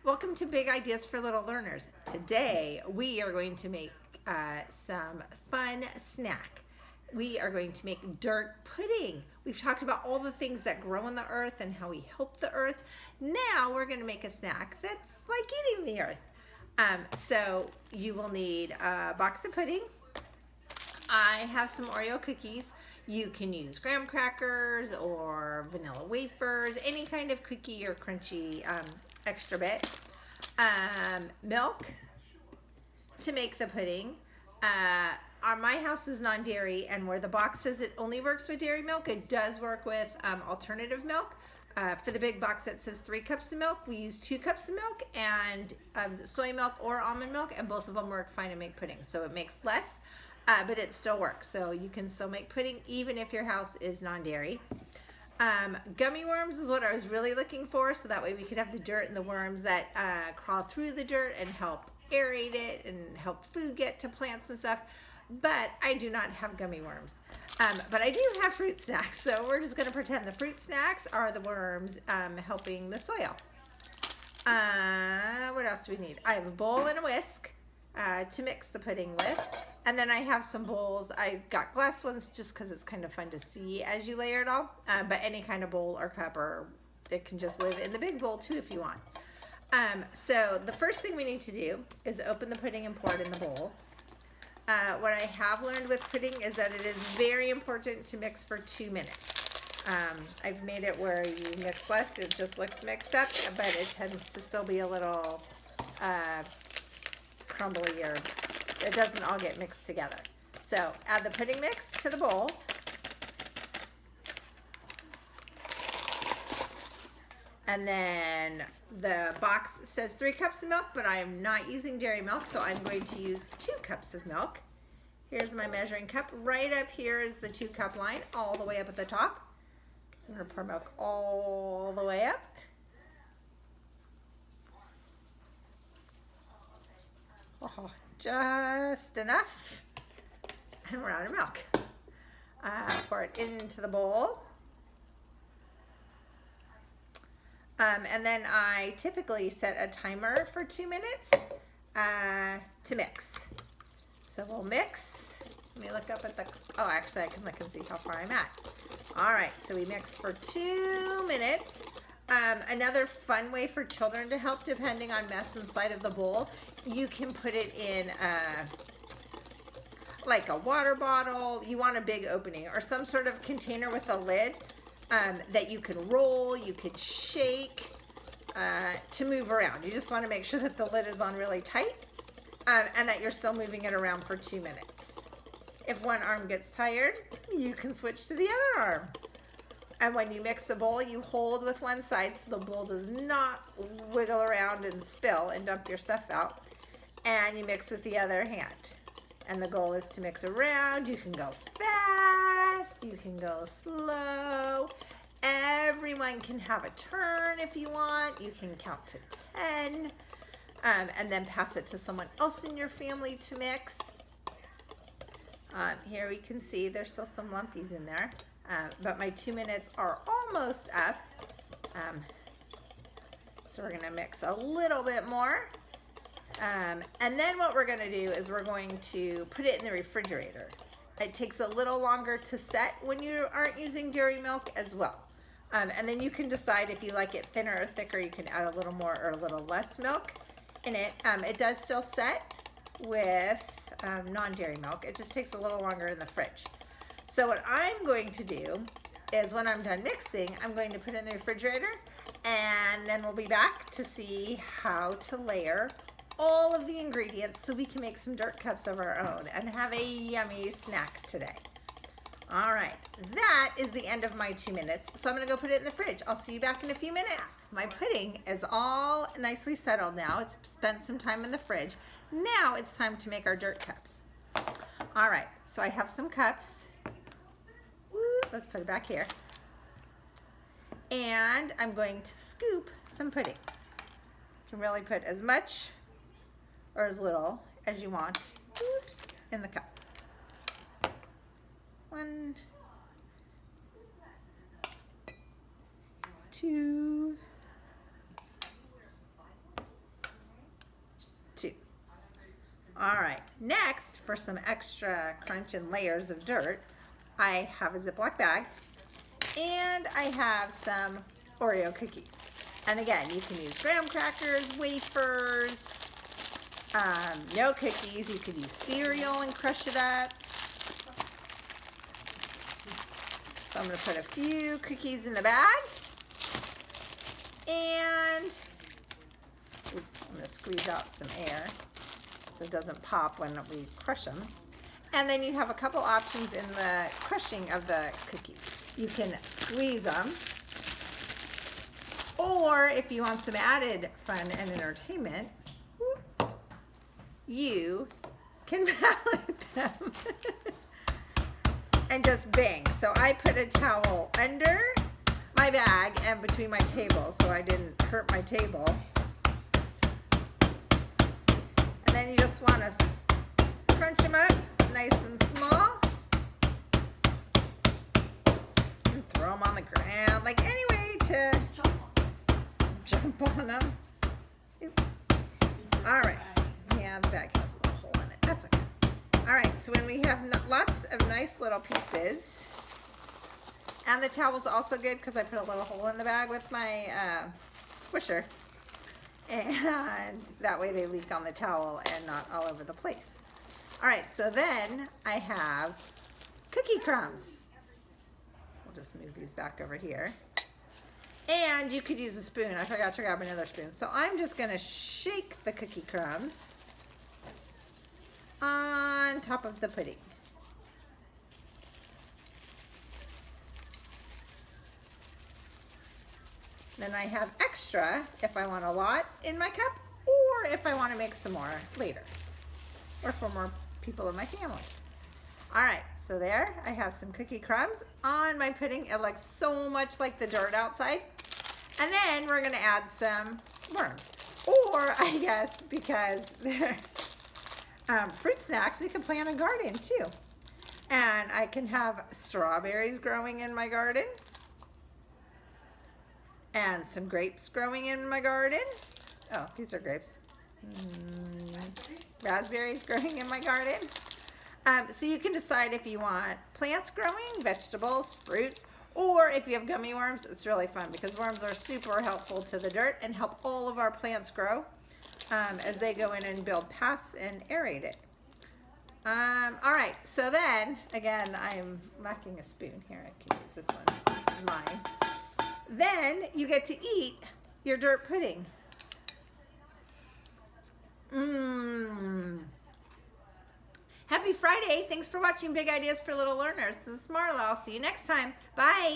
Welcome to Big Ideas for Little Learners. Today we are going to make some fun snack. We are going to make dirt pudding. We've talked about all the things that grow in the earth and how we help the earth. Now we're going to make a snack that's like eating the earth. So you will need a box of pudding. I have some Oreo cookies. You can use graham crackers or vanilla wafers, any kind of cookie or crunchy extra bit. Milk to make the pudding. My house is non-dairy, and where the box says it only works with dairy milk, it does work with alternative milk. For the big box that says 3 cups of milk, we use 2 cups of milk and soy milk or almond milk, and both of them work fine to make pudding. So it makes less, but it still works. So you can still make pudding even if your house is non-dairy. Gummy worms is what I was really looking for, so that way we could have the dirt and the worms that crawl through the dirt and help aerate it and help food get to plants and stuff. But I do not have gummy worms. But I do have fruit snacks, so we're just going to pretend the fruit snacks are the worms helping the soil. What else do we need? I have a bowl and a whisk to mix the pudding with. And then I have some bowls. I got glass ones just because it's kind of fun to see as you layer it all. But any kind of bowl or cup, or it can just live in the big bowl too if you want. So the first thing we need to do is open the pudding and pour it in the bowl. What I have learned with pudding is that it is very important to mix for 2 minutes. I've made it where you mix less, it just looks mixed up, but it tends to still be a little crumbly, or it doesn't all get mixed together. So add the pudding mix to the bowl. And then the box says 3 cups of milk, but I am not using dairy milk, so I'm going to use 2 cups of milk. Here's my measuring cup. Right up here is the 2 cup line, all the way up at the top. So I'm going to pour milk all the way up. Oh, just enough. And we're out of milk. Pour it into the bowl. And then I typically set a timer for 2 minutes to mix. So we'll mix. Let me look up at the, oh, actually I can look and see how far I'm at. All right, so we mix for 2 minutes. Another fun way for children to help, depending on mess inside of the bowl, you can put it in like a water bottle. You want a big opening, or some sort of container with a lid that you can roll, you can shake to move around. You just want to make sure that the lid is on really tight and that you're still moving it around for 2 minutes. If one arm gets tired, you can switch to the other arm. And when you mix the bowl, you hold with one side so the bowl does not wiggle around and spill and dump your stuff out. And you mix with the other hand. And the goal is to mix around. You can go fast, you can go slow. Everyone can have a turn if you want. You can count to 10 and then pass it to someone else in your family to mix. Here we can see there's still some lumpies in there. But my 2 minutes are almost up. So we're gonna mix a little bit more. And then what we're gonna do is we're going to put it in the refrigerator. It takes a little longer to set when you aren't using dairy milk as well. And then you can decide if you like it thinner or thicker. You can add a little more or a little less milk in it. It does still set with non-dairy milk. It just takes a little longer in the fridge. So what I'm going to do is when I'm done mixing, I'm going to put it in the refrigerator, and then we'll be back to see how to layer all of the ingredients so we can make some dirt cups of our own and have a yummy snack today. All right, that is the end of my 2 minutes. So I'm gonna go put it in the fridge. I'll see you back in a few minutes. My pudding is all nicely settled now. It's spent some time in the fridge. Now it's time to make our dirt cups. All right, so I have some cups. Let's put it back here. And I'm going to scoop some pudding. You can really put as much or as little as you want, in the cup. 1, 2, All right, next for some extra crunch and layers of dirt, I have a Ziploc bag and I have some Oreo cookies. And again, you can use graham crackers, wafers, no cookies. You could use cereal and crush it up. So I'm gonna put a few cookies in the bag. And, oops, I'm gonna squeeze out some air so it doesn't pop when we crush them. And then you have a couple options in the crushing of the cookies. You can squeeze them, or if you want some added fun and entertainment, you can mallet them and just bang. So I put a towel under my bag and between my table so I didn't hurt my table. And then you just want to crunch them up nice and small and throw them on the ground, like any way to jump on them. All right. Yeah, the bag has a little hole in it. That's okay. All right, so when we have lots of nice little pieces, and the towel's also good because I put a little hole in the bag with my squisher, and that way they leak on the towel and not all over the place. All right, so then I have cookie crumbs. We'll just move these back over here. And you could use a spoon. I forgot to grab another spoon. So I'm just gonna shake the cookie crumbs on top of the pudding. Then I have extra if I want a lot in my cup, or if I want to make some more later, or for more people in my family. All right, so there I have some cookie crumbs on my pudding. It looks so much like the dirt outside. And then we're gonna add some worms. Or I guess because they're fruit snacks, we can plant a garden too. And I can have strawberries growing in my garden. And some grapes growing in my garden. Oh, these are grapes. Raspberries growing in my garden. So you can decide if you want plants growing, vegetables, fruits, or if you have gummy worms. It's really fun because worms are super helpful to the dirt and help all of our plants grow as they go in and build paths and aerate it. All right, so then, again, I'm lacking a spoon here. I can use this one. This is mine. Then you get to eat your dirt pudding. Happy Friday. Thanks for watching Big Ideas for Little Learners. This is Marla. I'll see you next time. Bye.